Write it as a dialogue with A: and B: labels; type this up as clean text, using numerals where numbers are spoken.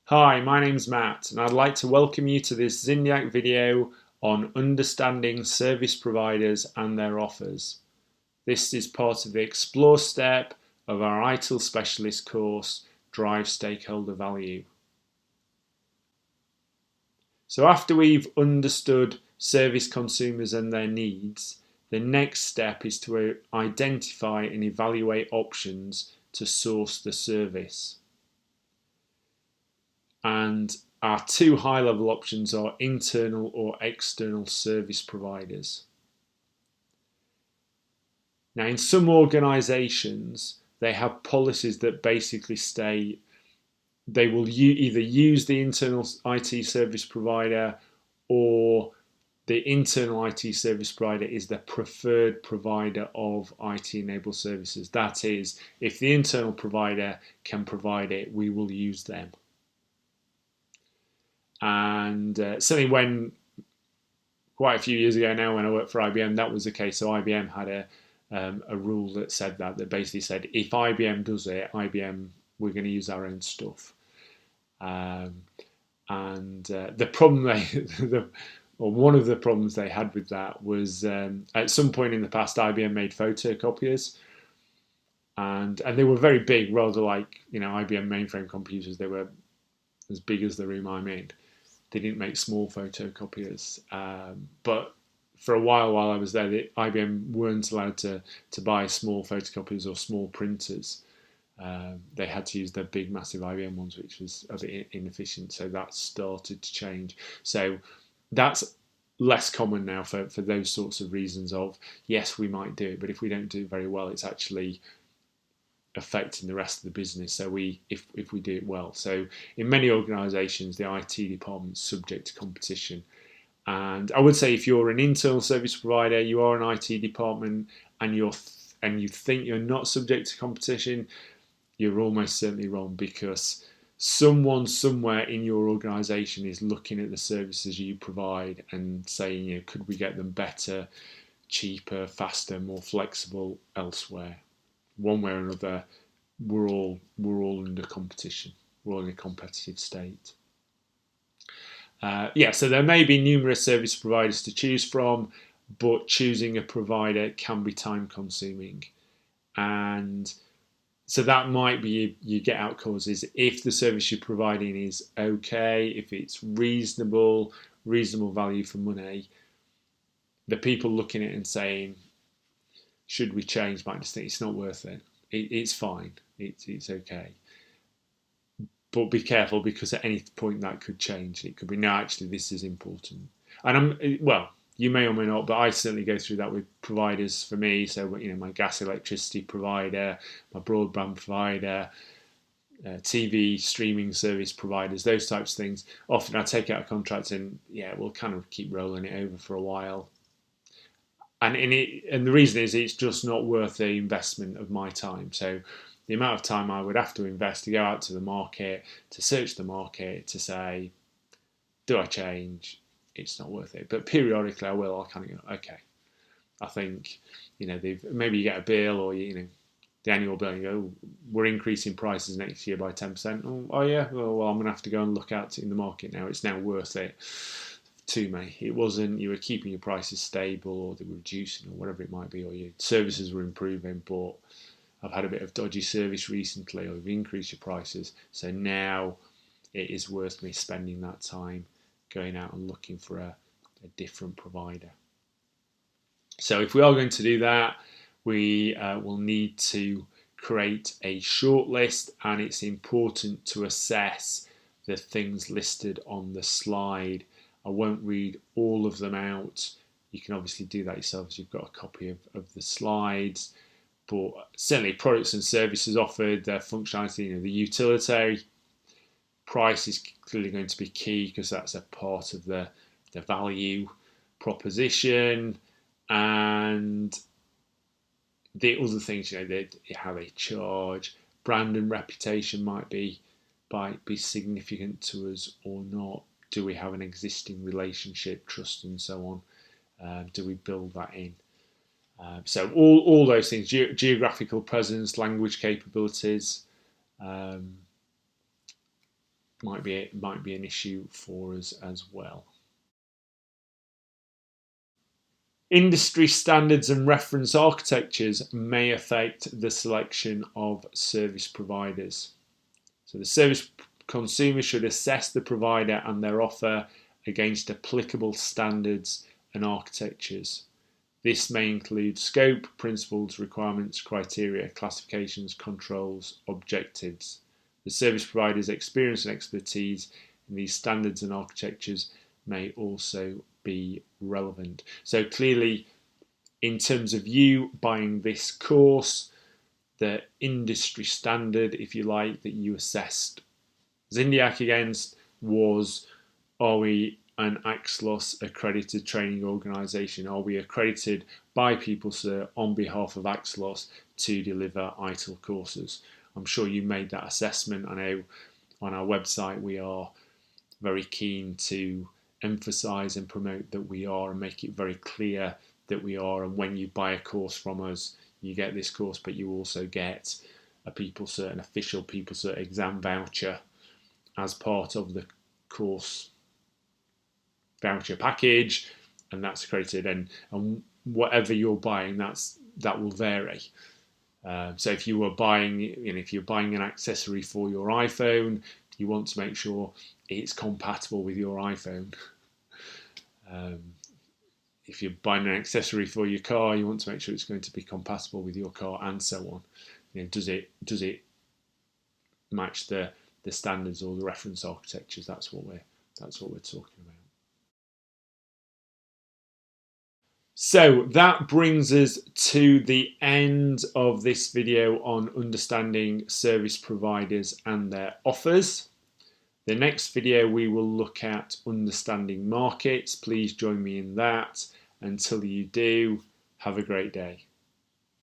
A: Hi, my name's Matt and I'd like to welcome you to this Zindiac video on understanding service providers and their offers. This is part of the Explore step of our ITIL specialist course, Drive Stakeholder Value. So after we've understood service consumers and their needs, the next step is to identify and evaluate options to source the service. And our two high-level options are internal or external service providers. Now, in some organisations, they have policies that basically state they will either use the internal IT service provider, or the internal IT service provider is the preferred provider of IT-enabled services. That is, if the internal provider can provide it, we will use them. And certainly when quite a few years ago now, when I worked for IBM, that was the case. So IBM had a rule that said that basically said if IBM does it, we're going to use our own stuff. The problem or one of the problems they had with that was at some point in the past, IBM made photocopiers, and they were very big, rather like IBM mainframe computers. They were as big as the room I'm in. They didn't make small photocopiers, but for a while I was there, IBM weren't allowed to buy small photocopiers or small printers. They had to use their big, massive IBM ones, which was a bit inefficient. So that started to change. So that's less common now for those sorts of reasons of, yes, we might do it, but if we don't do it very well, it's actually affecting the rest of the business. So if we do it well. So in many organisations, the IT department's subject to competition. And I would say if you're an internal service provider, you are an IT department, and you think you're not subject to competition, you're almost certainly wrong, because someone somewhere in your organisation is looking at the services you provide and saying, could we get them better, cheaper, faster, more flexible elsewhere? One way or another, we're all under competition. We're all in a competitive state. So there may be numerous service providers to choose from, but choosing a provider can be time consuming. And so that might be your get out causes. If the service you're providing is okay, if it's reasonable value for money, the people looking at it and saying, should we change, might just think it's not worth it. It's fine. It's okay. But be careful, because at any point that could change. It could be, no, actually this is important. And you may or may not, but I certainly go through that with providers for me. So my gas, electricity provider, my broadband provider, TV streaming service providers, those types of things. Often I take out a contract and we'll kind of keep rolling it over for a while. And the reason is it's just not worth the investment of my time. So the amount of time I would have to invest to go out to the market, to search the market, to say, do I change? It's not worth it. But periodically I will. I'll kind of go, okay, I think, maybe you get a bill, or, the annual bill, and you go, we're increasing prices next year by 10%. Oh yeah, well, I'm going to have to go and look at it in the market now. It's now worth it to me. It wasn't, you were keeping your prices stable, or they were reducing, or whatever it might be, or your services were improving, but I've had a bit of dodgy service recently, or you've increased your prices. So now it is worth me spending that time going out and looking for a different provider. So if we are going to do that, we will need to create a shortlist, and it's important to assess the things listed on the slide. I won't read all of them out. You can obviously do that yourself as you've got a copy of the slides. But certainly products and services offered, their functionality, the utility, price is clearly going to be key, because that's a part of the value proposition. And the other things, how they charge, brand and reputation might be significant to us or not. Do we have an existing relationship, trust, and so on? Do we build that in? So all those things, geographical presence, language capabilities, might be an issue for us as well. Industry standards and reference architectures may affect the selection of service providers. So the service consumer should assess the provider and their offer against applicable standards and architectures. This may include scope, principles, requirements, criteria, classifications, controls, objectives. The service provider's experience and expertise in these standards and architectures may also be relevant. So clearly, in terms of you buying this course, the industry standard, if you like, that you assessed Zindiac against was, are we an AXLOS accredited training organisation? Are we accredited by PeopleCert on behalf of AXLOS to deliver ITIL courses? I'm sure you made that assessment. I know on our website we are very keen to emphasise and promote that we are and make it very clear that we are. And when you buy a course from us, you get this course, but you also get a PeopleCert, an official PeopleCert exam voucher as part of the course voucher package, and that's accredited. And whatever you're buying, that will vary. So if you were buying, if you're buying an accessory for your iPhone, you want to make sure it's compatible with your iPhone. If you're buying an accessory for your car, you want to make sure it's going to be compatible with your car, and so on. Does it match the standards or the reference architectures? That's what we're talking about. So that brings us to the end of this video on understanding service providers and their offers. The next video we will look at understanding markets. Please join me in that. Until you do, have a great day.